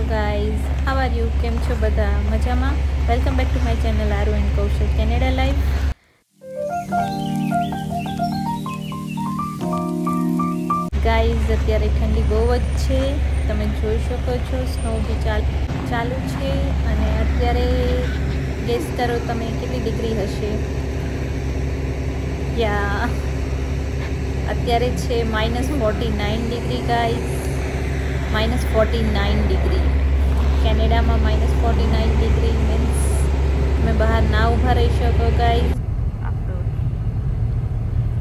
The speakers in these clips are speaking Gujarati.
So guys, how are you? કેમ છો બધા? મજામાં? Welcome back to my channel Aru and Kaushal Canada life. Guys, અત્યારે ઠંડી બહુ જ છે, તમે જોઈ શકો છો. સ્નો બી ચાલુ છે અને અત્યારે ગેસ કરો તમે કેટલી ડિગ્રી હશે. યા અત્યારે છે -49 ડિગ્રી ગાઈઝ. -49 ડિગ્રી કેનેડામાં. -49 ડિગ્રી મીન્સ તમે બહાર ના ઊભા રહી શકો ગાઈઝ.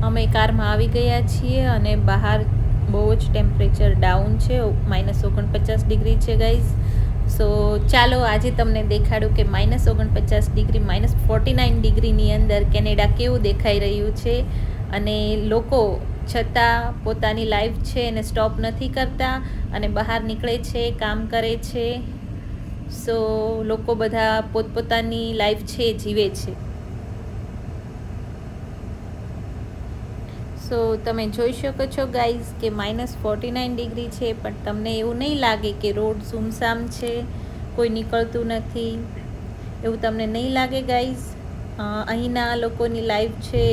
અમે કારમાં આવી ગયા છીએ અને બહાર બહુ જ ટેમ્પરેચર ડાઉન છે, -49 ડિગ્રી છે ગાઈઝ. સો ચાલો આજે તમને દેખાડું કે -49 ડિગ્રી, -49 ડિગ્રીની અંદર કેનેડા કેવું દેખાઈ રહ્યું છે. અને લોકો છતાં પોતાની લાઈફ છે એને સ્ટોપ નથી કરતા અને બહાર નીકળે છે, કામ કરે છે. સો લોકો બધા પોતપોતાની લાઈફ છે જીવે છે. સો તમે જોઈ શકો છો ગાઈઝ કે -49 ડિગ્રી છે, પણ તમને એવું નહીં લાગે કે રોડ સુમસામ છે, કોઈ નીકળતું નથી, એવું તમને નહીં લાગે ગાઈઝ. અહીંના લોકોની લાઈફ છે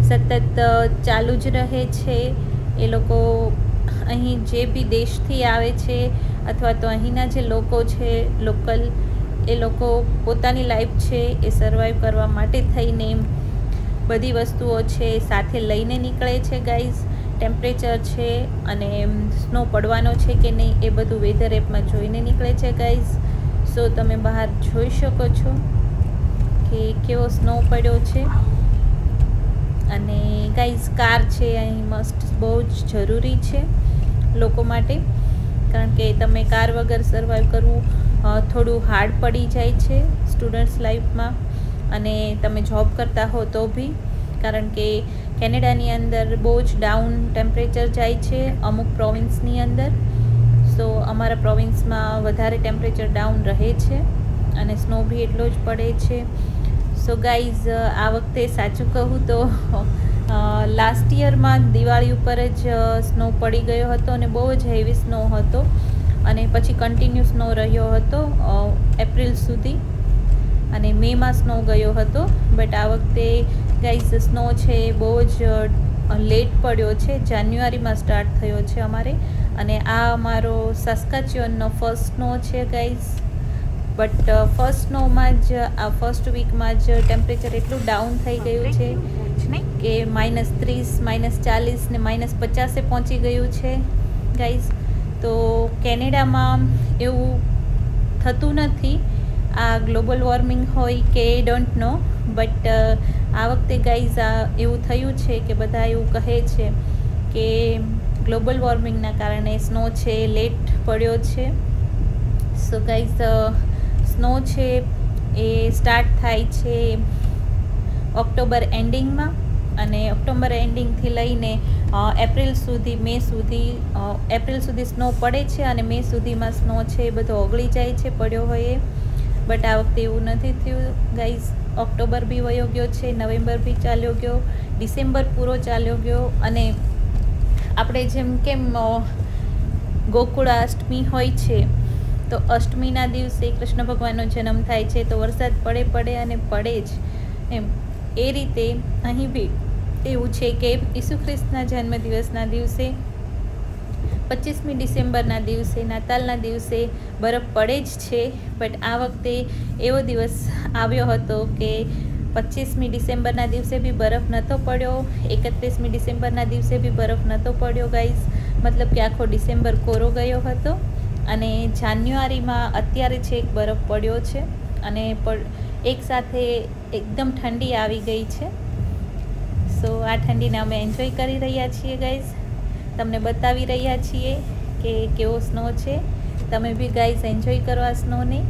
સતત ચાલુ જ રહે છે. એ લોકો અહીં જે બી દેશથી આવે છે અથવા તો અહીંના જે લોકો છે લોકલ, એ લોકો પોતાની લાઈફ છે એ સર્વાઈવ કરવા માટે થઈને બધી વસ્તુઓ છે સાથે લઈને નીકળે છે ગાઈઝ. ટેમ્પરેચર છે અને સ્નો પડવાનો છે કે નહીં એ બધું વેધર એપમાં જોઈને નીકળે છે ગાઈઝ. સો તમે બહાર જોઈ શકો છો કે કેવો સ્નો પડ્યો છે. અને ગાઈઝ કાર છે અહીં મસ્ટ બહુ જ જરૂરી છે લોકો માટે, કારણ કે તમે કાર વગર સર્વાઈવ કરવું થોડું હાર્ડ પડી જાય છે સ્ટુડન્ટ્સ લાઈફમાં, અને તમે જોબ કરતા હો તો બી, કારણ કે કેનેડાની અંદર બહુ જ ડાઉન ટેમ્પરેચર જાય છે અમુક પ્રોવિન્સની અંદર. સો અમારા પ્રોવિન્સમાં વધારે ટેમ્પરેચર ડાઉન રહે છે અને સ્નો બી એટલો જ પડે છે. સો ગાઈઝ, આ વખતે સાચું કહું તો લાસ્ટ યરમાં દિવાળી ઉપર જ સ્નો પડી ગયો હતો અને બહુ જ હેવી સ્નો હતો, અને પછી કન્ટિન્યુ સ્નો રહ્યો હતો એપ્રિલ સુધી, અને મેમાં સ્નો ગયો હતો. બટ આ વખતે ગાઈઝ સ્નો છે બહુ જ લેટ પડ્યો છે. જાન્યુઆરીમાં સ્ટાર્ટ થયો છે અમારે, અને આ અમારો સાસ્કાચ્યુઅનનો ફર્સ્ટ સ્નો છે ગાઈઝ. બટ ફર્સ્ટ સ્નોમાં જ આ ફર્સ્ટ વીકમાં જ ટેમ્પરેચર એટલું ડાઉન થઈ ગયું છે કે -30, -40 ને -50 પહોંચી ગયું છે ગાઈઝ. તો કેનેડામાં એવું થતું નથી, આ ગ્લોબલ વોર્મિંગ હોય કે ડોન્ટ નો, બટ આ વખતે ગાઈઝ એવું થયું છે કે બધા એવું કહે છે કે ગ્લોબલ વોર્મિંગના કારણે સ્નો છે લેટ પડ્યો છે. સો ગાઈઝ, સ્નો છે એ સ્ટાર્ટ થાય છે ઓક્ટોબર એન્ડિંગમાં, અને ઓક્ટોબર એન્ડિંગથી લઈને એપ્રિલ સુધી, મે સુધી, એપ્રિલ સુધી સ્નો પડે છે અને મે સુધીમાં સ્નો છે એ બધો ઓગળી જાય છે પડ્યો હોય. બટ આ વખતે એવું નથી થયું ગાઈઝ. ઓક્ટોબર બી વયો ગયો છે, નવેમ્બર બી ચાલ્યો ગયો, ડિસેમ્બર પૂરો ચાલ્યો ગયો, અને આપણે જેમ કેમ ગોકુળા અષ્ટમી હોય છે તો અષ્ટમીના દિવસે કૃષ્ણ ભગવાનનો જન્મ થાય છે તો વરસાદ પડે અને પડે જ એમ. એ રીતે અહીં બી એવું છે કે ઈસુ ખ્રિસ્તના જન્મદિવસના દિવસે 25મી ડિસેમ્બરના દિવસે, નાતાલના દિવસે બરફ પડે જ છે. બટ આ વખતે એવો દિવસ આવ્યો હતો કે 25મી ડિસેમ્બરના દિવસે બી બરફ નહોતો પડ્યો, 31મી ડિસેમ્બરના દિવસે બી બરફ નહોતો પડ્યો ગાઈઝ. મતલબ કે આખો ડિસેમ્બર કોરો ગયો હતો, અને જાન્યુઆરીમાં અત્યારે છે એક બરફ પડ્યો છે, અને એક સાથે એકદમ ઠંડી આવી ગઈ છે. સો આ ઠંડીને અમે એન્જોય કરી રહ્યા છીએ ગાઈઝ, તમને બતાવી રહ્યા છીએ કે કેવો સ્નો છે. તમે બી ગાઈઝ એન્જોય કરો આ સ્નોને.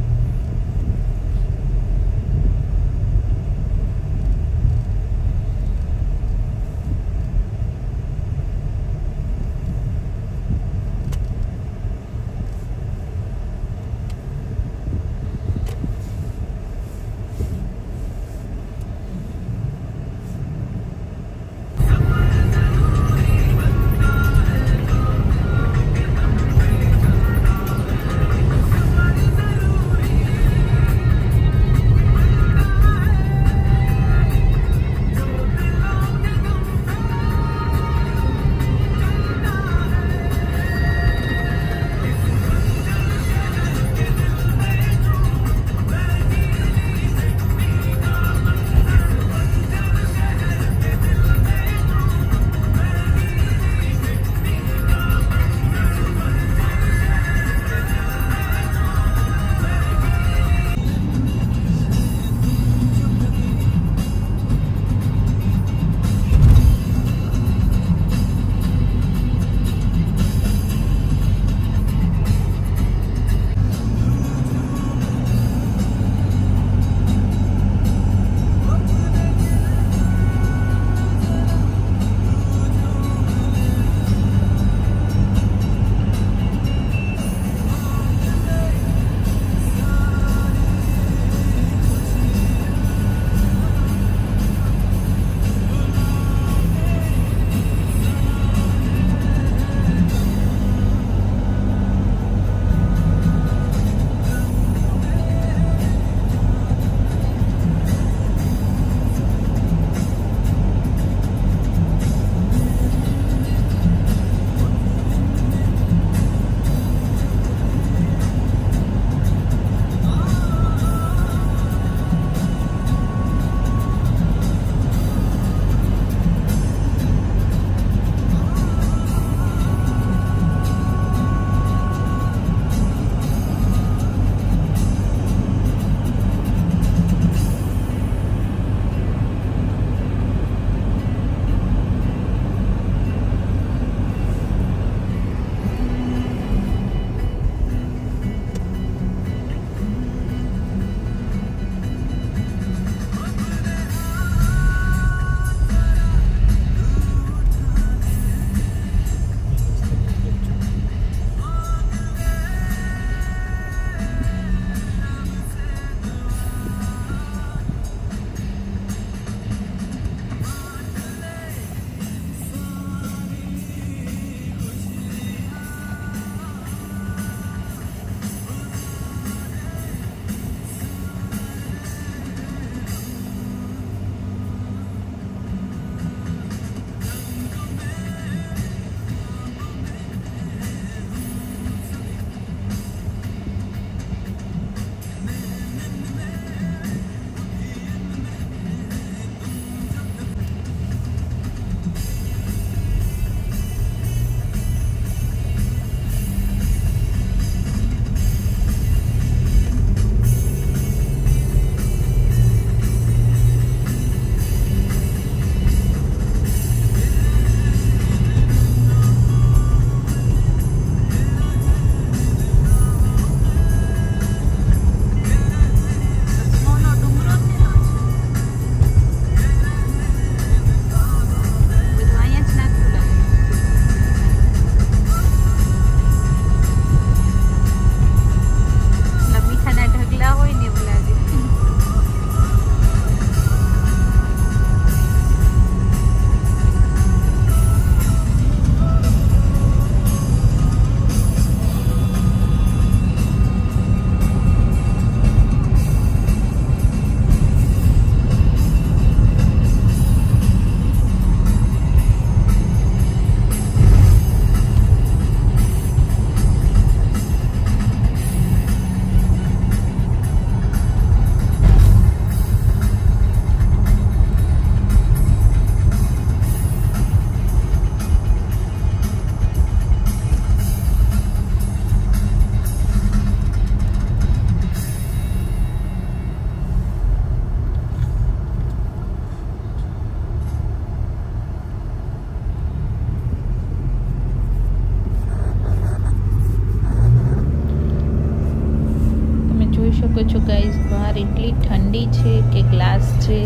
શકો છો ગાઈઝ, બહાર એટલી ઠંડી છે કે ગ્લાસ છે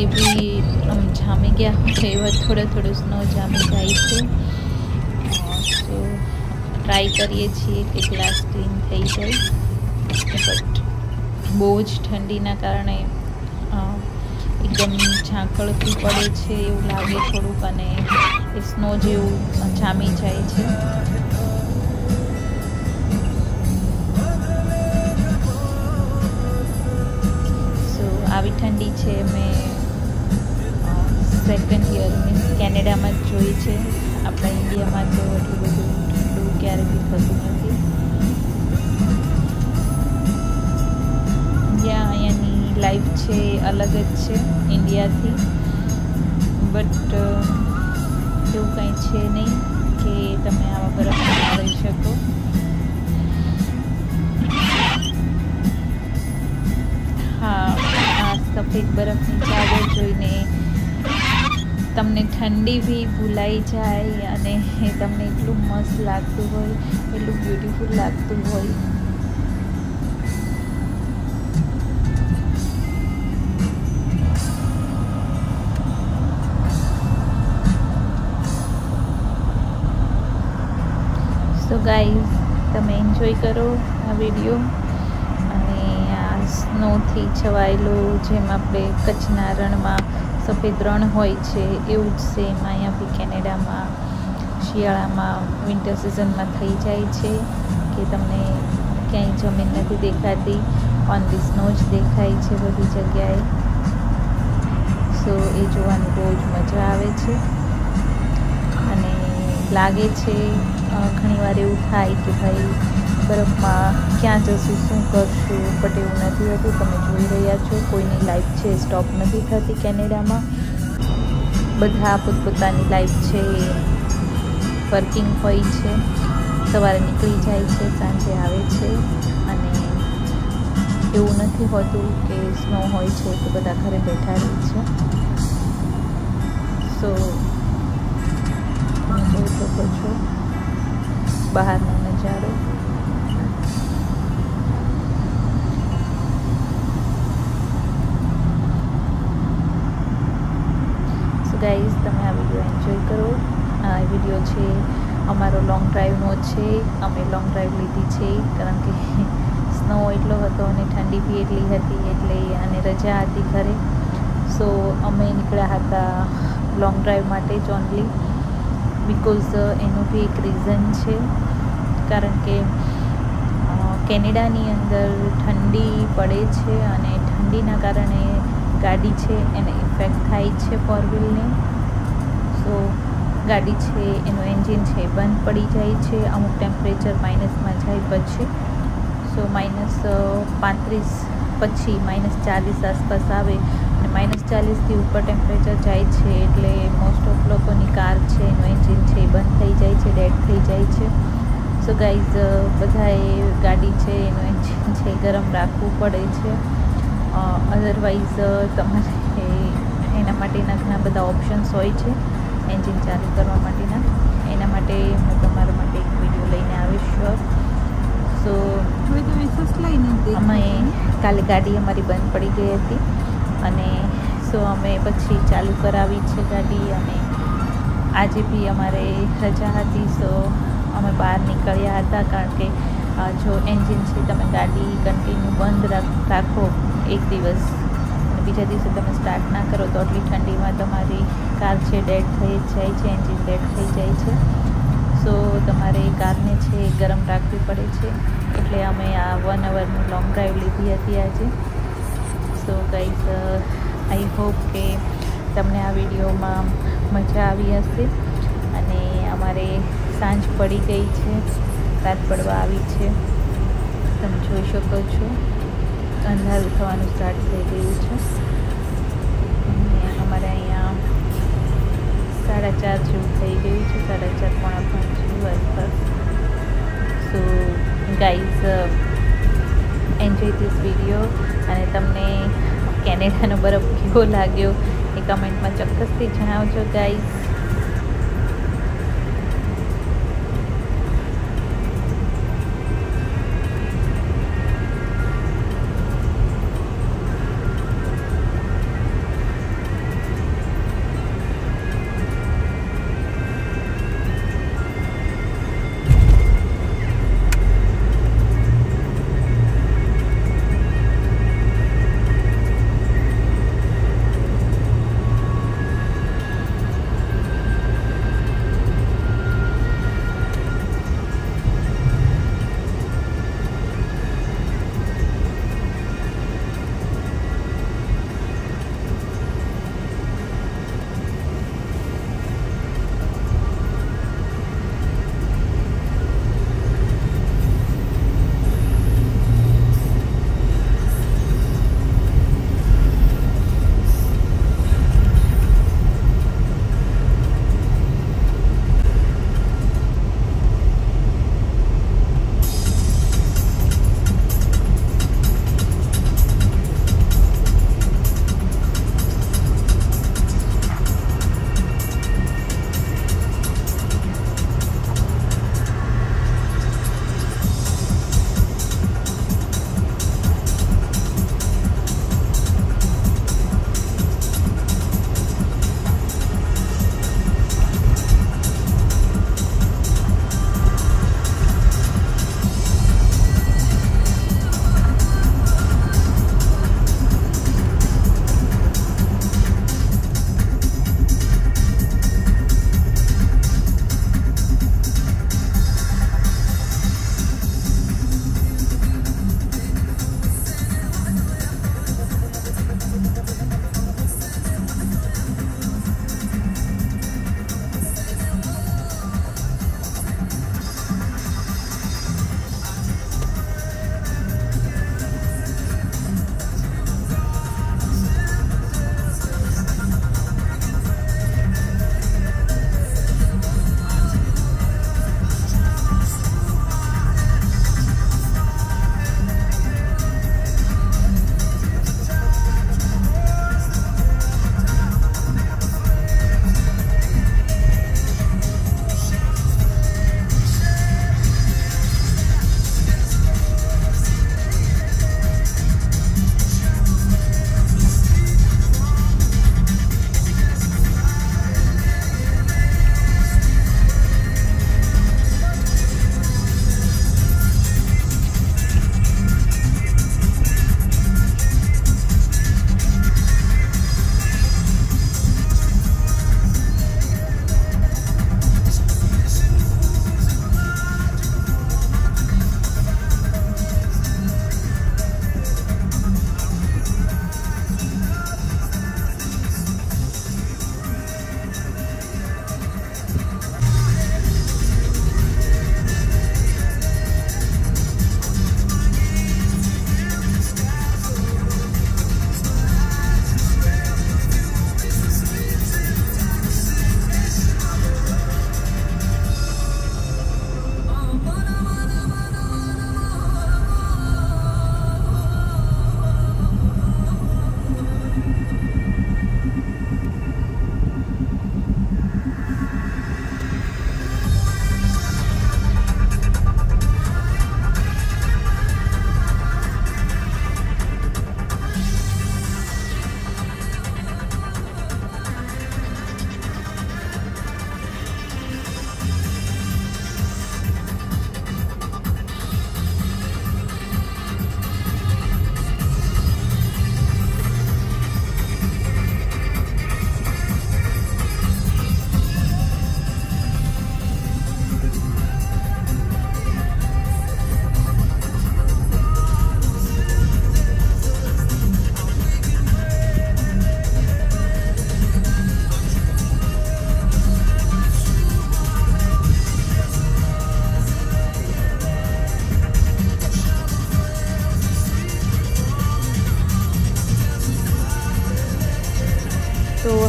એ બી આમ જામી ગયા હોય એવા થોડો સ્નો જામી જાય છે. સો ટ્રાય કરીએ છીએ કે ગ્લાસ ક્લીન થઈ જાય, બટ બહુ જ ઠંડીના કારણે એકદમ ઝાંખળતું પડે છે એવું લાગે થોડુંક, અને એ સ્નો જેવું જામી જાય છે. સો આવી ઠંડી છે મેં સેકન્ડ યર મીન્સ કેનેડામાં જ જોઈ છે. આપણા ઇન્ડિયામાં તો એટલું બધું ઠંડુ ક્યારે બી થતું નથી. અહીંયાની લાઈફ છે અલગ જ છે ઇન્ડિયાથી, બટ એવું કંઈ છે નહીં કે તમે આવા બરફમાં રહી શકો. હા, આ સફેદ બરફની ચાદર જોઈને તમને ઠંડી બી ભૂલાઈ જાય અને તમને એટલું મસ્ત લાગતું હોય, એટલું બ્યુટીફુલ લાગતું હોય. સો ગાઈઝ, તમે એન્જોય કરો આ વિડીયો. અને આ સ્નોથી છવાયેલું, જેમ આપણે કચ્છના રણમાં સફેદ રણ હોય છે એવું જ સેમ અહીંયા બી કેનેડામાં શિયાળામાં વિન્ટર સિઝનમાં થઈ જાય છે કે તમને ક્યાંય જમીન નથી દેખાતી, ઓનલી સ્નો જ દેખાય છે બધી જગ્યાએ. સો એ જોવાની બહુ જ મજા આવે છે. અને લાગે છે ઘણીવાર એવું થાય કે ભાઈ બરફમાં ક્યાં જશું, શું કરશું, બટ એવું નથી હોતું. તમે જોઈ રહ્યા છો કોઈની લાઈફ છે સ્ટોપ નથી થતી કેનેડામાં. બધા પોતપોતાની લાઈફ છે વર્કિંગ હોય છે, સવારે નીકળી જાય છે, સાંજે આવે છે. અને એવું નથી હોતું કે સ્નો હોય છે તો બધા ઘરે બેઠા રહે છે. સો તમે જોઈ શકો છો બહારનો નજારો. સો ગાઈઝ, તમે આ વિડીયો એન્જોય કરો. આ વિડીયો છે અમારો લોંગ ડ્રાઈવનો છે. અમે લોંગ ડ્રાઈવ લીધી છે કારણ કે સ્નો એટલો હતો અને ઠંડી બી એટલી હતી, એટલે અને રજા હતી ઘરે. સો અમે નીકળ્યા હતા લોંગ ડ્રાઈવ માટે જ ઓનલી, બિકોઝ એનું બી એક રીઝન છે. કારણ કે કેનેડાની અંદર ઠંડી પડે છે અને ઠંડીના કારણે ગાડી છે એને ઇફેક્ટ થાય છે ફોર વ્હીલને. સો ગાડી છે એનું એન્જિન છે બંધ પડી જાય છે અમુક ટેમ્પરેચર માઇનસમાં જાય પછી. સો -35 પછી -40 આસપાસ આવે અને -40થી ઉપર ટેમ્પરેચર જાય છે એટલે મોસ્ટ ઓફ લોકોની કાર છે એનું એન્જિન છે બંધ થઈ જાય છે, ડેડ થઈ જાય છે. સો ગાઈઝ, બધાએ ગાડી છે એનું એન્જિન છે ગરમ રાખવું પડે છે. અધરવાઇઝ તમારે એના માટેના ઘણા બધા ઓપ્શન્સ હોય છે એન્જિન ચાલુ કરવા માટેના. એના માટે હું તમારા માટે એક વિડીયો લઈને આવીશ. સો અમે કાલે ગાડી અમારી બંધ પડી ગઈ હતી અને સો અમે પછી ચાલુ કરાવી છે ગાડી. અને આજે બી અમારે રજા હતી, સો અમે બહાર નીકળ્યા હતા કારણ કે જો એન્જિન છે તમે ગાડી કન્ટિન્યુ બંધ રાખો એક દિવસ અને બીજા દિવસે તમે સ્ટાર્ટ ના કરો તો આટલી ઠંડીમાં તમારી કાર છે ડેડ થઈ જ જાય છે, એન્જિન ડેડ થઈ જાય છે. સો તમારે કારને છે ગરમ રાખવી પડે છે. એટલે અમે આ 1 અવરની લોંગ ડ્રાઈવ લીધી હતી આજે. સો ગાઈઝ, આઈ હોપ કે તમને આ વિડીયોમાં મજા આવી હશે. અને અમારે સાંજ પડી ગઈ છે, રાત પડવા આવી છે. તમે જોઈ શકો છો અંધારું થવાનું સ્ટાર્ટ થઈ ગયું છે. અને અમારે અહીંયા 4:30 જેવું થઈ ગયું છે, 4:30 પોણા 5 જેવું આસપાસ. So guys, enjoy this video. અને તમને કેનેડાનો બરફ કેવો લાગ્યો એ કમેન્ટમાં ચોક્કસથી જણાવજો ગાઈઝ.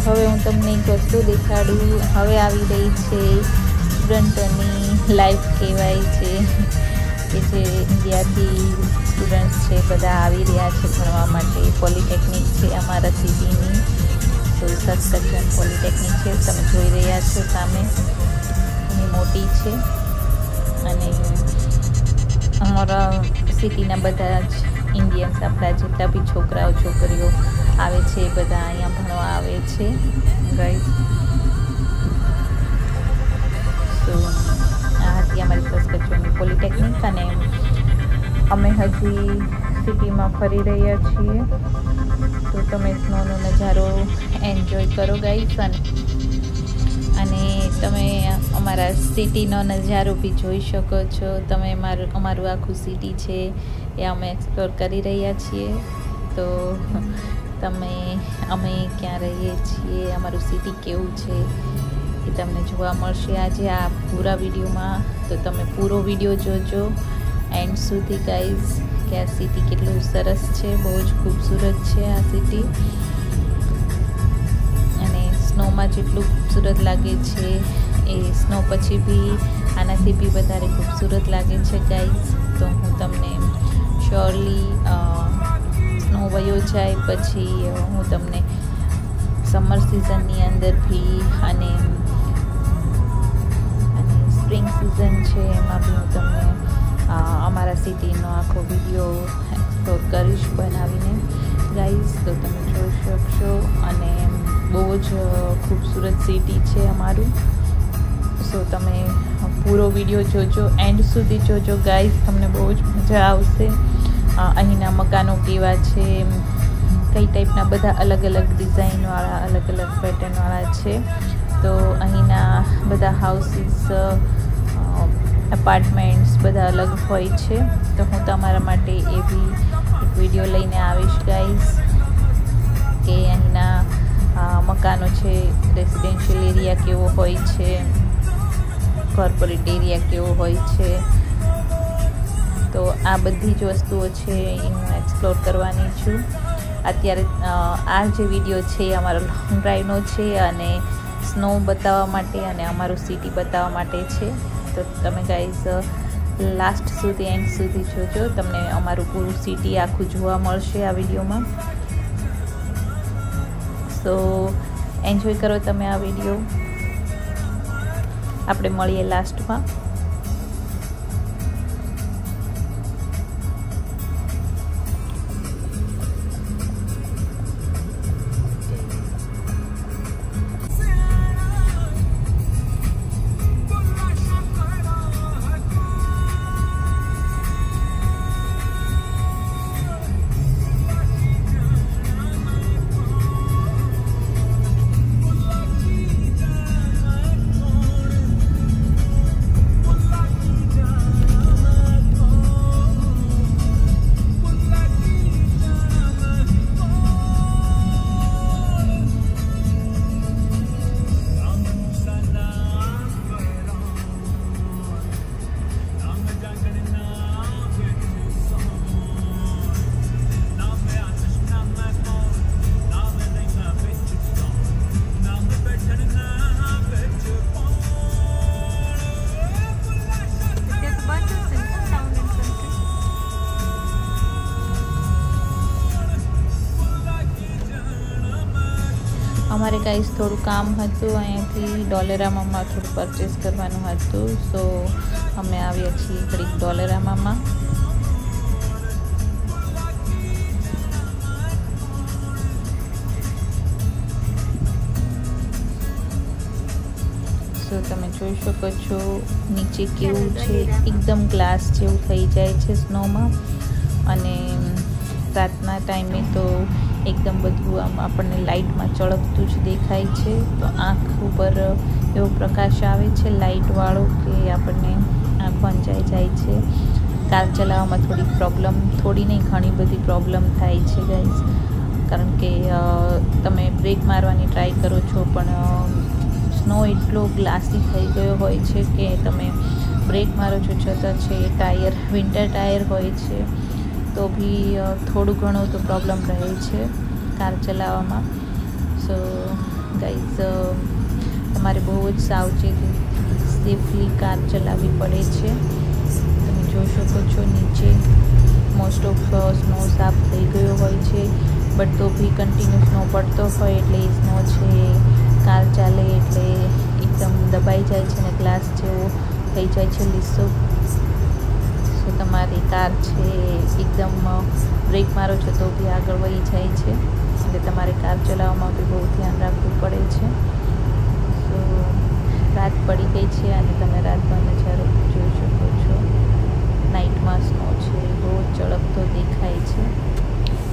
હવે હું તમને એક વસ્તુ દેખાડું. હવે આવી રહી છે સ્ટુડન્ટોની લાઈફ કહેવાય છે, કે જે ઇન્ડિયાથી સ્ટુડન્ટ્સ છે બધા આવી રહ્યા છે ભણવા માટે. પોલિટેકનિક છે અમારા સિટીની, તો સસ્કર્જન પોલિટેકનિક છે, તમે જોઈ રહ્યા છો સામે, ઘણી મોટી છે. અને અમારા સિટીના બધા જ ઇન્ડિયન્સ, આપણા જેટલા બી છોકરાઓ છોકરીઓ આવે છે એ બધા અહીંયા ભણવા આવે છે ગાઈઝ. તો આ હતી અમારી સસ્કર્જનની પોલિટેકનિક, અને અમે હજી સિટીમાં ફરી રહ્યા છીએ. તો તમે સ્નોનો નજારો એન્જોય કરો ગાઈઝ, અને તમે અમારા સિટીનો નજારો બી જોઈ શકો છો. તમે અમારું આખું સિટી છે એ અમે એક્સપ્લોર કરી રહ્યા છીએ. તો અમે ક્યાં રહીએ છીએ, અમારું સિટી કેવું છે એ તમને જોવા મળશે આજે આ પૂરા વિડીયોમાં. તો તમે પૂરો વિડીયો જોજો એન્ડ સુધી ગાઈઝ, કે આ સિટી કેટલું સરસ છે, બહુ જ ખૂબસૂરત છે આ સિટી. અને સ્નોમાં જેટલું ખૂબસૂરત લાગે છે એ સ્નો પછી બી આનાથી બી વધારે ખૂબસૂરત લાગે છે ગાઈઝ. તો હું તમને શ્યોરલી સ્નો વયો જાય પછી હું તમને સમર સિઝનની અંદર બી અને સ્પ્રિંગ સિઝન છે એમાં બી હું તમને અમારા સિટીનો આખો વિડીયો એક્સપ્લોર કરીશ બનાવીને ગાઈઝ. તો તમે જોઈ શકશો, અને બહુ જ ખૂબસૂરત સિટી છે અમારું. સો તમે પૂરો વિડીયો જોજો, એન્ડ સુધી જોજો ગાઈઝ, તમને બહુ જ મજા આવશે. અહીંના મકાનો કેવા છે, કઈ ટાઈપના, બધા અલગ અલગ ડિઝાઇનવાળા, અલગ અલગ પેટર્નવાળા છે. તો અહીંના બધા હાઉસીસ, એપાર્ટમેન્ટ્સ બધા અલગ હોય છે. તો હું તમારા માટે એ બી એક વિડીયો લઈને આવીશ ગાઈઝ, કે અહીંના મકાનો છે, રેસિડેન્શિયલ એરિયા કેવો હોય છે, કોર્પોરેટ એરિયા કેવો હોય છે. તો આ બધી જ વસ્તુઓ છે એ હું એક્સપ્લોર કરવાની છું. અત્યારે આ જે વિડીયો છે એ અમારો લોંગ ડ્રાઈવનો છે, અને સ્નો બતાવવા માટે અને અમારું સિટી બતાવવા માટે છે. તો તમે ગાઈઝ લાસ્ટ સુધી, એન્ડ સુધી જોજો, તમને અમારું પૂરું સિટી આખું જોવા મળશે આ વિડીયોમાં. સો એન્જોય કરો તમે આ વિડીયો. આપણે મળીએ લાસ્ટમાં. અમારે ગાઈસ થોડું કામ હતું, અહીંયાથી ડોલેરામામાં થોડું પરચેસ કરવાનું હતું. સો અમે આવ્યા છીએ ઘડીક ડોલેરામામાં. સો તમે જોઈ શકો છો નીચે કેવું છે, એકદમ ગ્લાસ જેવું થઈ જાય છે સ્નોમાં. અને રાતના ટાઈમે તો એકદમ બધું આમ આપણને લાઇટમાં ચળકતું જ દેખાય છે. તો આંખ ઉપર એવો પ્રકાશ આવે છે લાઇટવાળો કે આપણને આંખ ભંજાઈ જાય છે. કાર ચલાવવામાં થોડી નહીં ઘણી બધી પ્રોબ્લેમ થાય છે ગાઈઝ, કારણ કે તમે બ્રેક મારવાની ટ્રાય કરો છો પણ સ્નો એટલો ગ્લાસી થઈ ગયો હોય છે કે તમે બ્રેક મારો છો છતાં છે ટાયર વિન્ટર ટાયર હોય છે તો બી થોડું ઘણું તો પ્રોબ્લેમ રહે છે કાર ચલાવવામાં. સો ગાઈઝ તમારે બહુ જ સાવચેતી સેફલી કાર ચલાવવી પડે છે. તમે જોઈ શકો છો નીચે મોસ્ટ ઓફ સ્નો સાફ થઈ ગયો હોય છે, બટ તો બી કન્ટિન્યુ સ્નો પડતો હોય એટલે એ સ્નો છે કાર ચાલે એટલે એકદમ દબાઈ જાય છે અને ગ્લાસ જેવો થઈ જાય છે લીસો. સો તમારી કાર છે એકદમ બ્રેક મારો છો તો બી આગળ વહી જાય છે, એટલે તમારે કાર ચલાવવામાં બી બહુ ધ્યાન રાખવું પડે છે. સો રાત પડી ગઈ છે અને તમે રાતનો નજારો જોઈ શકો છો. નાઇટમાં સ્નો છે બહુ ચળકતો દેખાય છે.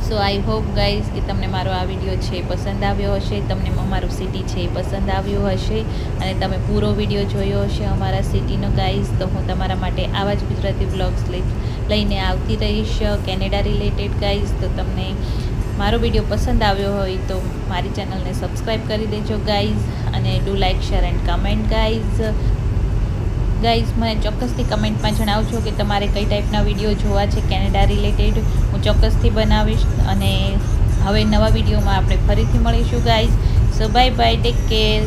સો આઈ હોપ ગાઈઝ કે તમને મારો આ વિડીયો છે પસંદ આવ્યો હશે, તમને અમારું સિટી છે પસંદ આવ્યું હશે અને તમે પૂરો વિડીયો જોયો હશે અમારા સિટીનો ગાઈઝ. તો હું તમારા માટે આવા જ ગુજરાતી વ્લોગ્સ લઈને આવતી રહીશ કેનેડા રિલેટેડ ગાઈઝ. તો તમને મારો વિડીયો પસંદ આવ્યો હોય તો મારી ચેનલને સબસ્ક્રાઈબ કરી દેજો ગાઈઝ, અને do like share and comment guys. મને ચોક્કસથી કમેન્ટમાં જણાવજો કે તમારે કઈ ટાઈપના વિડીયો જોવા છે કેનેડા રિલેટેડ. હું ચોક્કસથી બનાવીશ અને હવે નવા વિડીયોમાં આપણે ફરીથી મળીશું guys. So bye bye, take care.